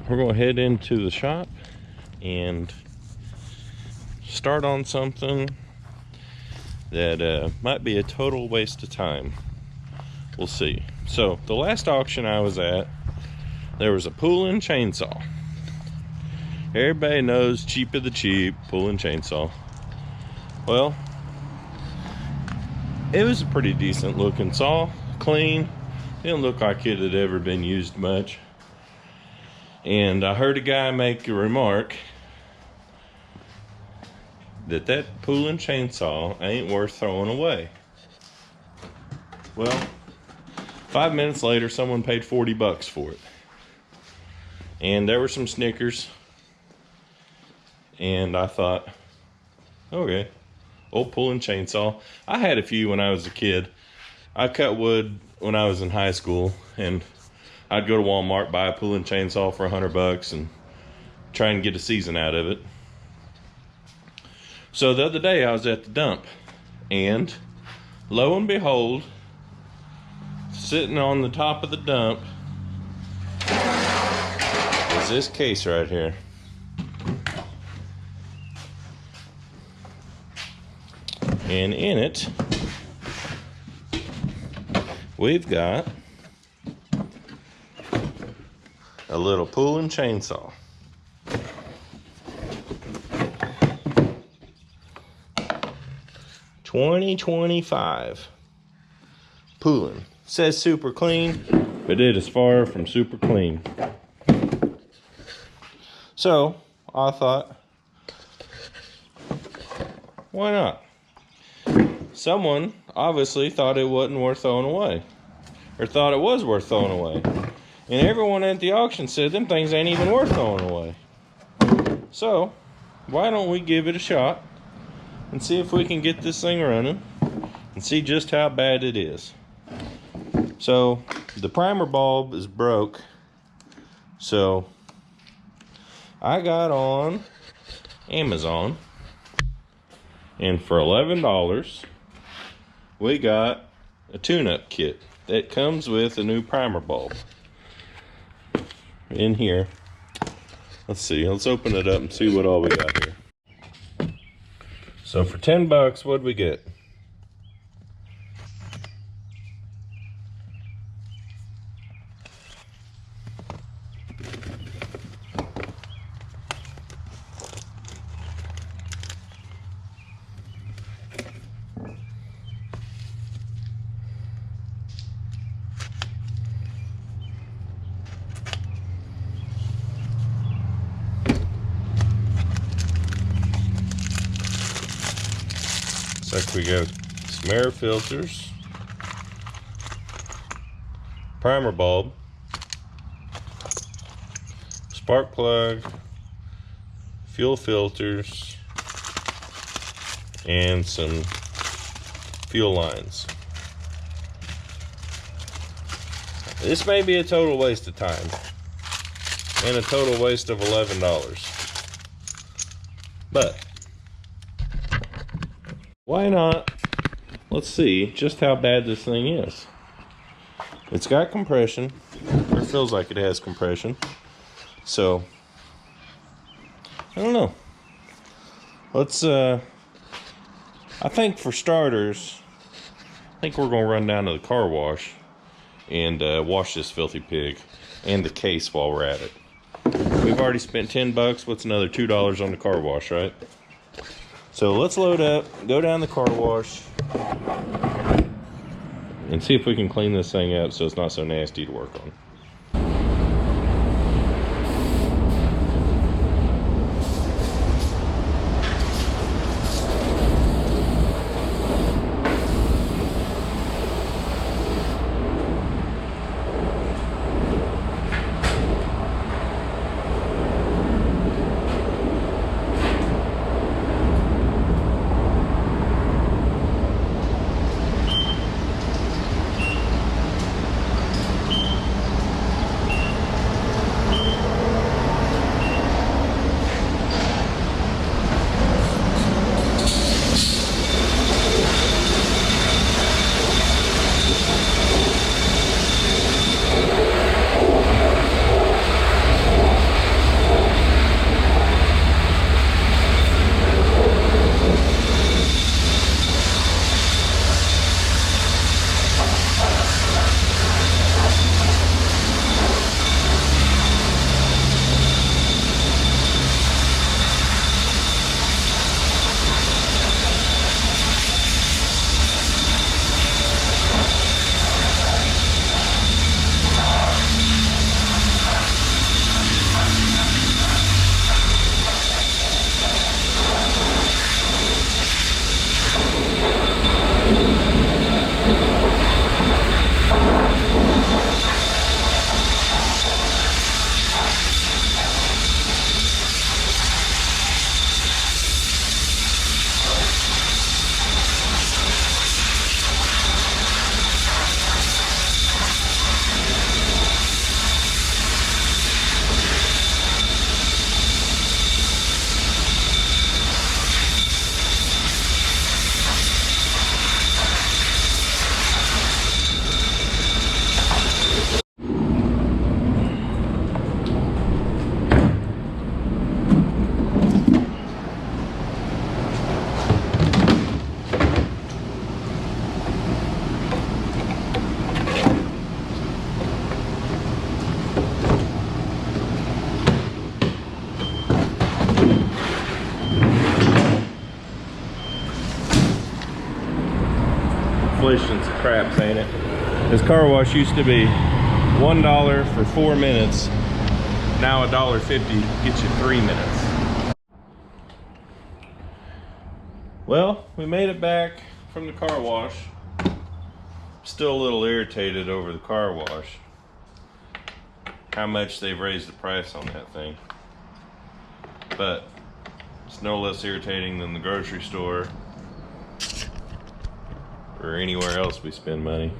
we're gonna head into the shop and start on something that might be a total waste of time. We'll see. So the last auction I was at, there was a Poulan Chainsaw. Everybody knows cheap of the cheap, Poulan Chainsaw. Well, it was a pretty decent looking saw, clean. Didn't look like it had ever been used much. And I heard a guy make a remark that Poulan Chainsaw ain't worth throwing away. Well, 5 minutes later, someone paid $40 for it. And there were some Snickers. And I thought, okay, old Poulan Chainsaw. I had a few when I was a kid. I cut wood when I was in high school, and I'd go to Walmart, buy a Poulan Chainsaw for $100 and try and get a season out of it. So the other day I was at the dump, and lo and behold, sitting on the top of the dump is this case right here. And in it, we've got a little Poulan Chainsaw. $20.25. Poulan. Says super clean, but it is far from super clean. So I thought, why not? Someone obviously thought it wasn't worth throwing away, or thought it was worth throwing away. And everyone at the auction said them things ain't even worth throwing away. So why don't we give it a shot and see if we can get this thing running and see just how bad it is. So the primer bulb is broke, so I got on Amazon, and for $11 we got a tune-up kit that comes with a new primer bulb in here. Let's see, let's open it up and see what all we got here. So for $10, what'd we get? Looks like we got some air filters, primer bulb, spark plug, fuel filters, and some fuel lines. This may be a total waste of time and a total waste of $11, but why not? Let's see just how bad this thing is. It's got compression, or it feels like it has compression. So I don't know. Let's I think for starters, I think we're gonna run down to the car wash and wash this filthy pig and the case while we're at it. We've already spent $10. What's another $2 on the car wash, right? So let's load up, go down the car wash, and see if we can clean this thing up so it's not so nasty to work on. inflation's crap, ain't it? This car wash used to be $1 for 4 minutes. Now $1.50 gets you 3 minutes. Well, we made it back from the car wash. Still a little irritated over the car wash. How much they've raised the price on that thing. But it's no less irritating than the grocery store or anywhere else we spend money.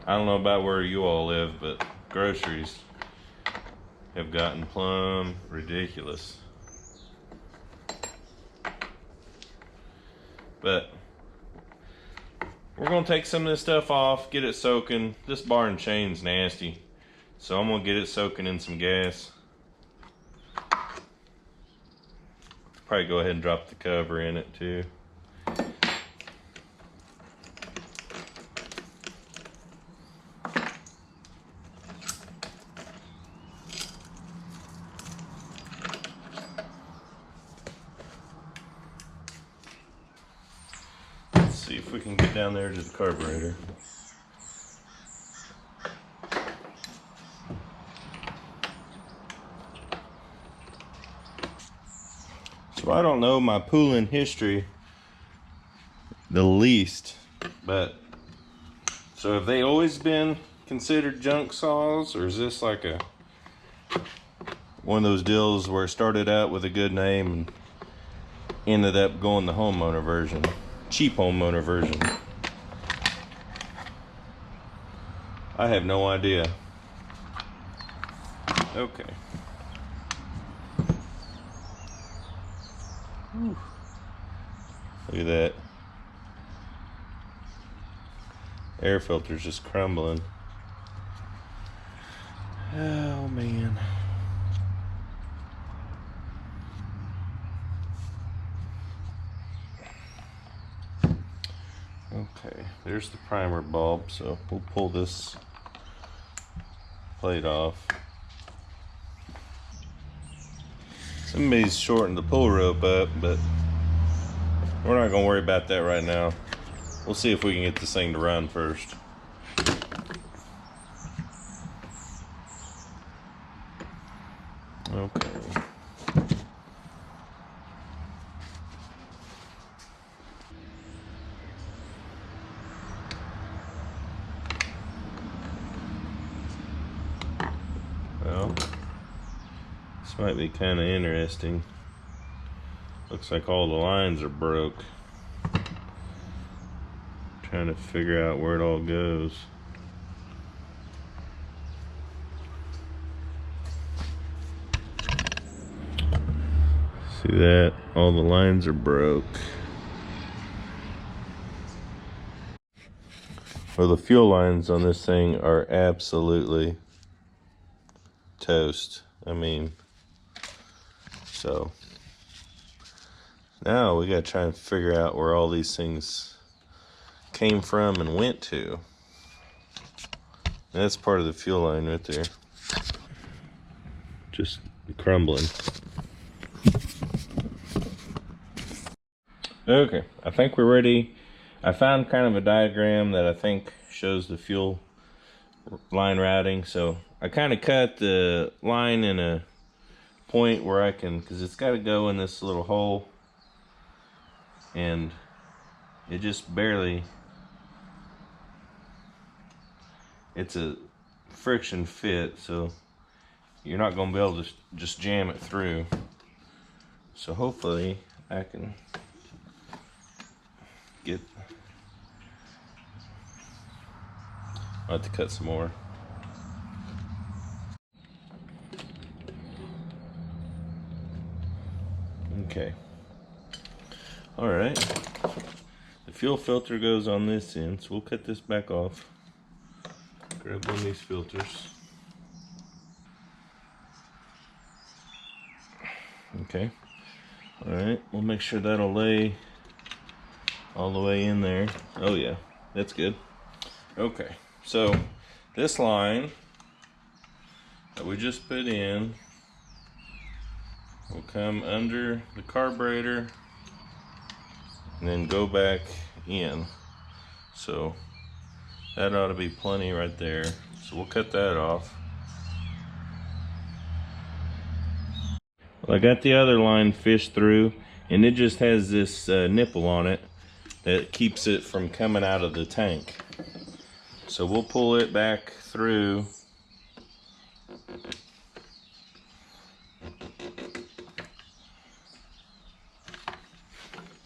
I don't know about where you all live, but groceries have gotten plumb ridiculous. But we're gonna take some of this stuff off, get it soaking. This bar and chain's nasty, so I'm gonna get it soaking in some gas. Probably go ahead and drop the cover in it too. Let's see if we can get down there to the carburetor. So I don't know my Poulan history the least, but so have they always been considered junk saws, or is this like a one of those deals where it started out with a good name and ended up going the homeowner version, cheap homeowner version? I have no idea. Okay. Whew. Look at that. Air filter's just crumbling. Oh man. Okay, there's the primer bulb, so we'll pull this plate off. Somebody's shortened the pull rope up, but we're not gonna worry about that right now. We'll see if we can get this thing to run first. Okay. Well, this might be kind of interesting. Looks like all the lines are broke. Trying to figure out where it all goes. See that? All the lines are broke. Well, the fuel lines on this thing are absolutely toast. I mean, so now we gotta try and figure out where all these things came from and went to. That's part of the fuel line right there. Just crumbling. Okay, I think we're ready. I found kind of a diagram that I think shows the fuel line routing. So I kind of cut the line in a point where I can, because it's got to go in this little hole, and it just barely, it's a friction fit, so you're not going to be able to just jam it through. So hopefully I can get, I'll have to cut some more. Okay. All right. The fuel filter goes on this end, so we'll cut this back off. Grab one of these filters. Okay. All right. We'll make sure that'll lay all the way in there. Oh yeah, that's good. Okay. So this line that we just put in will come under the carburetor and then go back in. So that ought to be plenty right there. So we'll cut that off. Well, I got the other line fished through, and it just has this nipple on it that keeps it from coming out of the tank. So we'll pull it back through.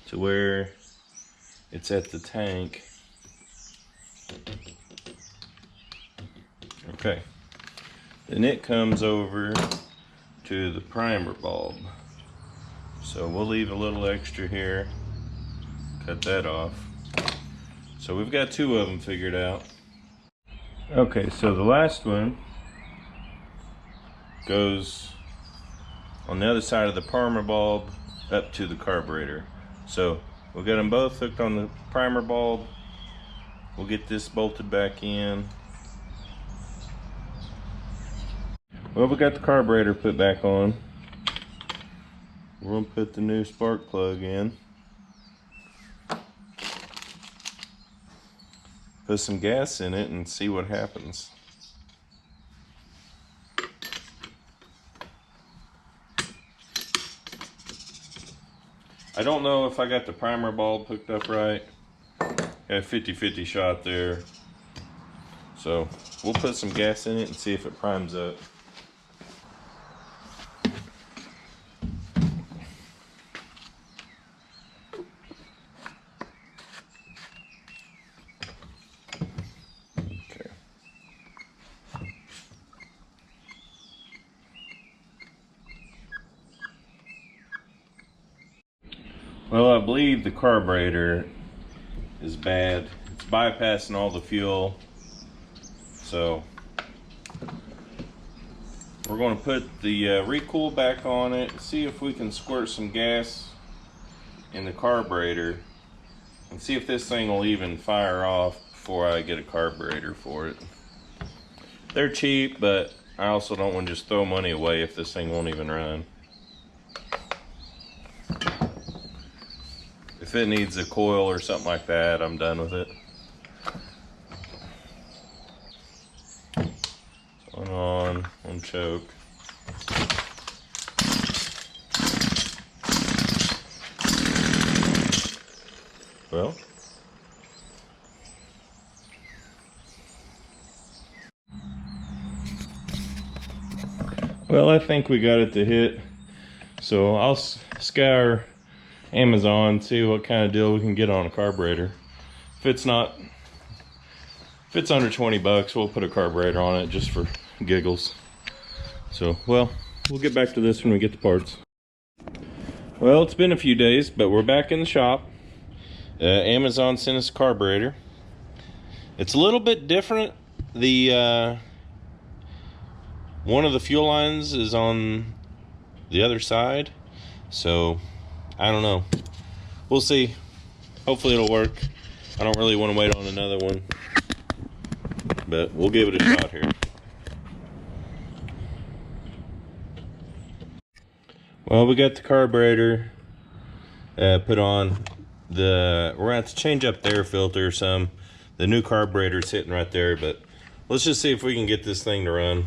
To where it's at the tank. Okay. Then it comes over to the primer bulb. So we'll leave a little extra here. Cut that off. So we've got two of them figured out. Okay, so the last one goes on the other side of the primer bulb up to the carburetor. So we've got them both hooked on the primer bulb. We'll get this bolted back in. Well, we got the carburetor put back on. We're gonna put the new spark plug in. Put some gas in it and see what happens. I don't know if I got the primer bulb hooked up right. Got a 50-50 shot there. So we'll put some gas in it and see if it primes up. Well, I believe the carburetor is bad. It's bypassing all the fuel. So we're going to put the recool back on it, see if we can squirt some gas in the carburetor and see if this thing will even fire off before I get a carburetor for it. They're cheap, but I also don't want to just throw money away if this thing won't even run. If it needs a coil or something like that, I'm done with it. On choke. Well, I think we got it to hit. So I'll scour Amazon, see what kind of deal we can get on a carburetor. If it's under 20 bucks, we'll put a carburetor on it just for giggles. So, well, we'll get back to this when we get the parts. Well, it's been a few days, but we're back in the shop. Amazon sent us a carburetor. It's a little bit different. The one of the fuel lines is on the other side, so I don't know. We'll see. Hopefully it'll work. I don't really want to wait on another one, but we'll give it a shot here. Well, we got the carburetor put on. We're gonna have to change up the air filter some. The new carburetor's sitting right there, but let's just see if we can get this thing to run.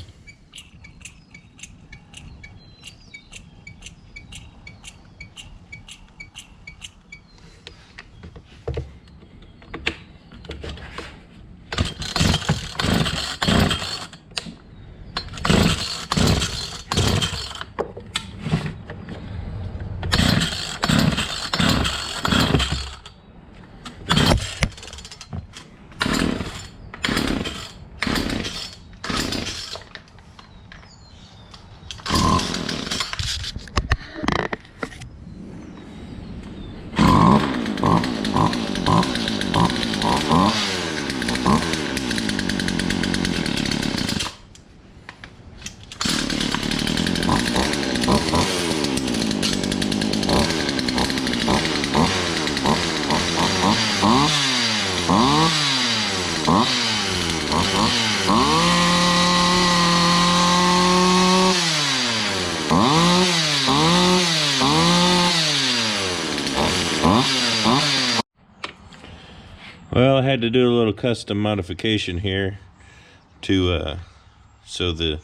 Well, I had to do a little custom modification here to so the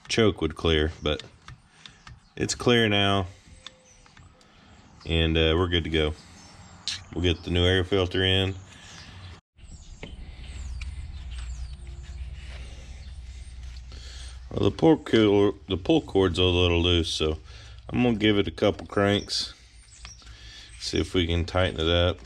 choke would clear, but it's clear now, and we're good to go. We'll get the new air filter in. Well, the pull cord's a little loose, so I'm gonna give it a couple cranks, see if we can tighten it up.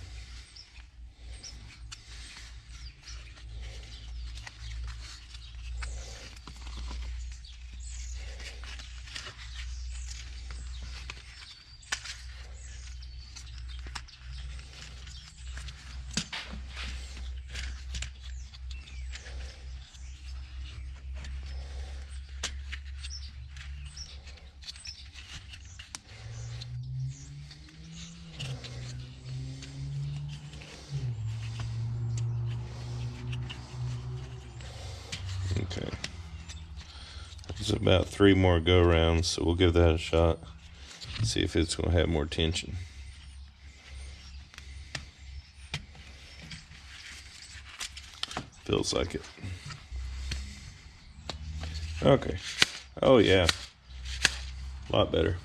Okay, there's about 3 more go rounds, so we'll give that a shot, see if it's gonna have more tension. Feels like it. Okay. Oh yeah, a lot better.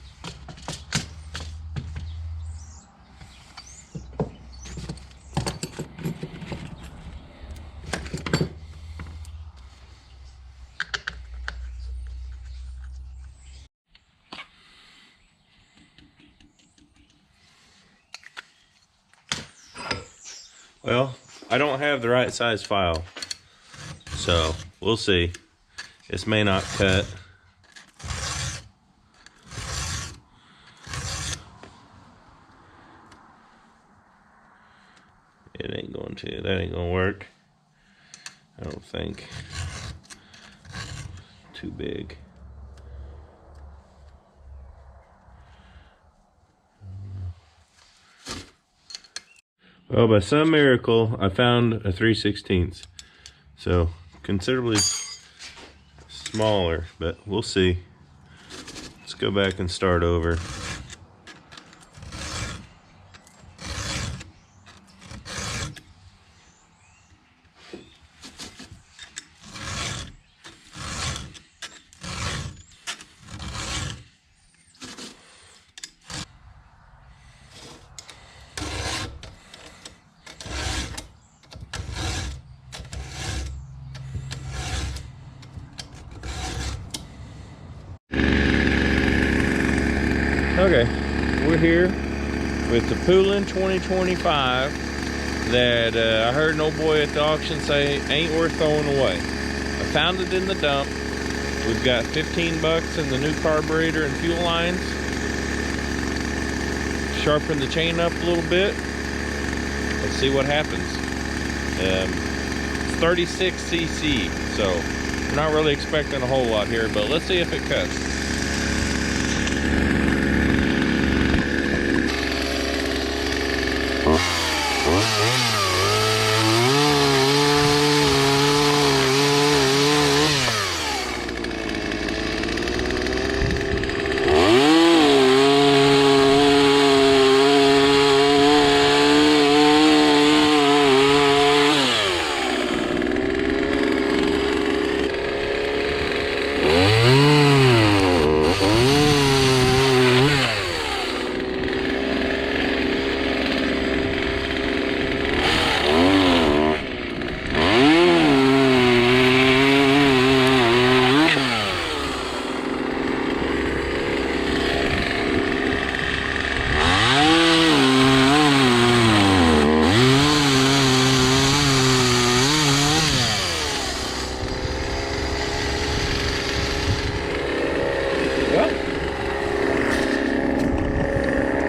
Well, I don't have the right size file, so we'll see. This may not cut. It ain't going to. That ain't gonna work. I don't think. Too big. Well, by some miracle, I found a 3/16, so considerably smaller, but we'll see. Let's go back and start over. Okay, we're here with the Poulan 2025 that I heard an old boy at the auction say ain't worth throwing away. I found it in the dump. We've got 15 bucks in the new carburetor and fuel lines. Sharpen the chain up a little bit. Let's see what happens. It's 36 cc, so we're not really expecting a whole lot here, but let's see if it cuts.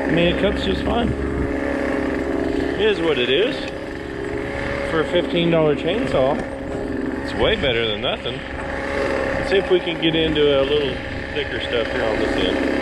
I mean, it cuts just fine. It is what it is. For a $15 chainsaw, it's way better than nothing. Let's see if we can get into a little thicker stuff here on this end.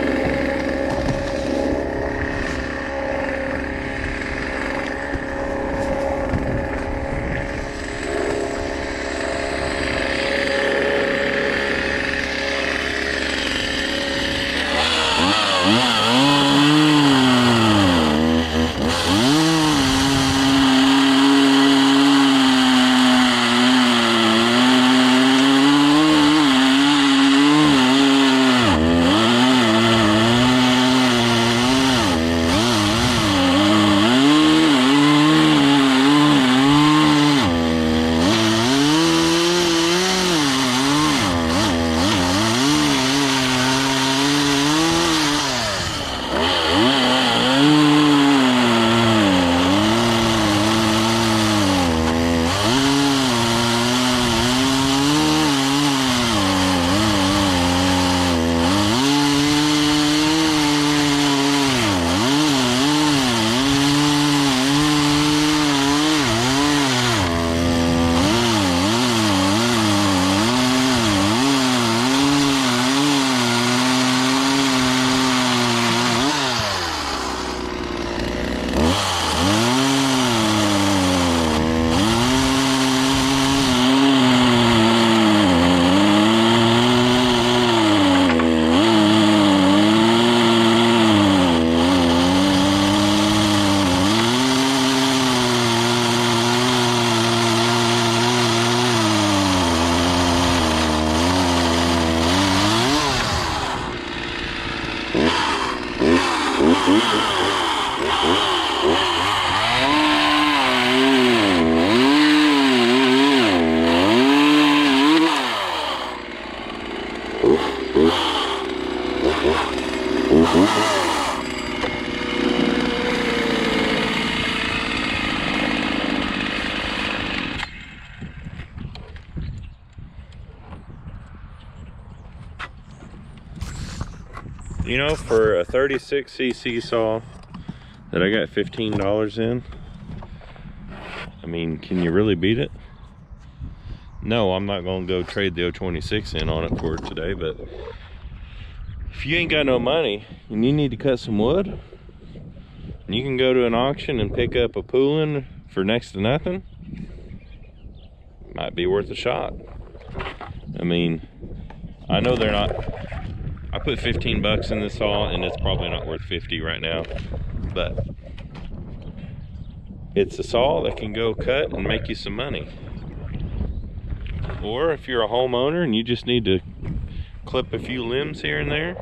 You know, for a 36cc saw that I got $15 in, I mean, can you really beat it? No, I'm not gonna go trade the 026 in on it for it today, but if you ain't got no money and you need to cut some wood, you can go to an auction and pick up a Poulan for next to nothing. Might be worth a shot. I mean, I know they're not. I put 15 bucks in this saw and it's probably not worth 50 right now, but it's a saw that can go cut and make you some money. Or if you're a homeowner and you just need to clip a few limbs here and there,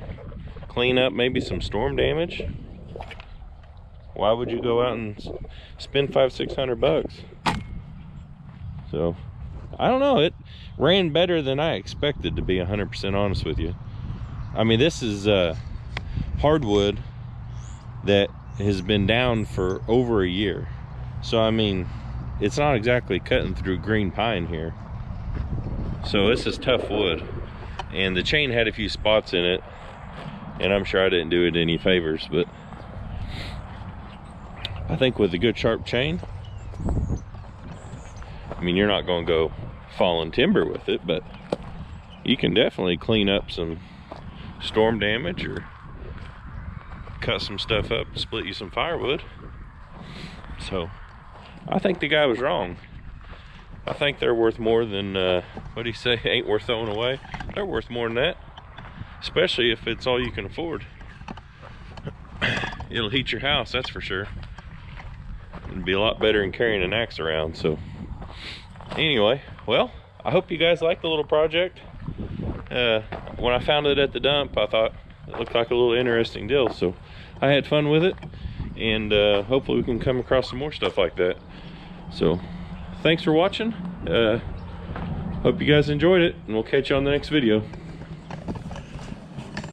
clean up maybe some storm damage, why would you go out and spend $500-600 bucks? So I don't know, it ran better than I expected, to be 100% honest with you. I mean, this is hardwood that has been down for over a year. So, I mean, it's not exactly cutting through green pine here. So this is tough wood. And the chain had a few spots in it. And I'm sure I didn't do it any favors, but I think with a good sharp chain, I mean, you're not going to go falling timber with it, but you can definitely clean up some storm damage or cut some stuff up and split you some firewood. So I think the guy was wrong. I think they're worth more than what do you say, ain't worth throwing away. They're worth more than that, especially if it's all you can afford. It'll heat your house, that's for sure. It'd be a lot better than carrying an axe around. So anyway, well, I hope you guys like the little project. When I found it at the dump, I thought it looked like a little interesting deal, so I had fun with it, and hopefully we can come across some more stuff like that. So thanks for watching. Hope you guys enjoyed it, and we'll catch you on the next video.